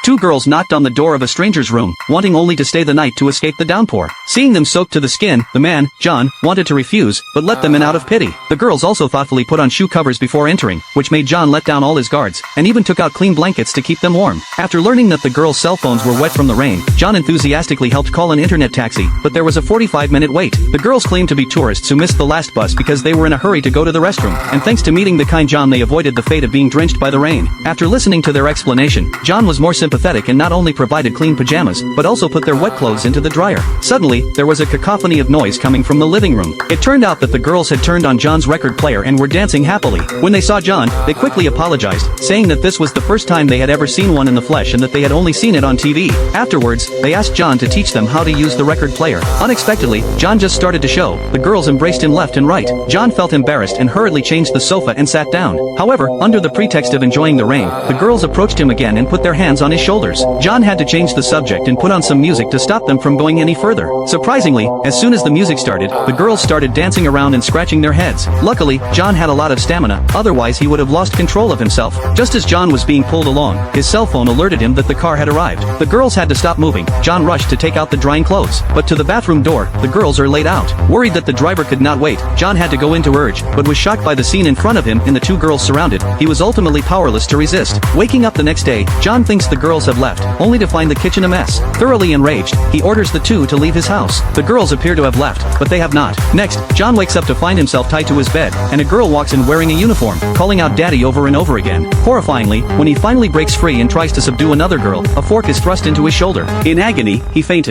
two girls knocked on the door of a stranger's room, wanting only to stay the night to escape the downpour. Seeing them soaked to the skin, the man, John, wanted to refuse, but let them in out of pity. The girls also thoughtfully put on shoe covers before entering, which made John let down all his guards, and even took out clean blankets to keep them warm. After learning that the girls' cell phones were wet from the rain, John enthusiastically helped call an internet taxi, but there was a 45-minute wait. The girls claimed to be tourists who missed the last bus because they were in a hurry to go to the restroom, and thanks to meeting the kind John they avoided the fate of being drenched by the rain. After listening to their explanation, John was more sympathetic and not only provided clean pajamas, but also put their wet clothes into the dryer. Suddenly, there was a cacophony of noise coming from the living room. It turned out that the girls had turned on John's record player and were dancing happily. When they saw John, they quickly apologized, saying that this was the first time they had ever seen one in the flesh and that they had only seen it on TV. Afterwards, they asked John to teach them how to use the record player. Unexpectedly, John just started to show. The girls embraced him left and right. John felt embarrassed and hurriedly changed the sofa and sat down. However, under the pretext of enjoying the rain, the girls approached him again and put their hands on his shoulders. John had to change the subject and put on some music to stop them from going any further. Surprisingly, as soon as the music started, the girls started dancing around and scratching their heads. Luckily, John had a lot of stamina, otherwise he would have lost control of himself. Just as John was being pulled along, his cell phone alerted him that the car had arrived. The girls had to stop moving. John rushed to take out the drying clothes, but to the bathroom door, the girls are laid out. Worried that the driver could not wait, John had to go in to urge, but was shocked by the scene in front of him and the two girls surrounded. He was ultimately powerless to resist. Waking up the next day, John thinks the girls have left, only to find the kitchen a mess. Thoroughly enraged, he orders the two to leave his house. The girls appear to have left, but they have not. Next, John wakes up to find himself tied to his bed, and a girl walks in wearing a uniform, calling out "Daddy" over and over again. Horrifyingly, when he finally breaks free and tries to subdue another girl, a fork is thrust into his shoulder. In agony, he fainted.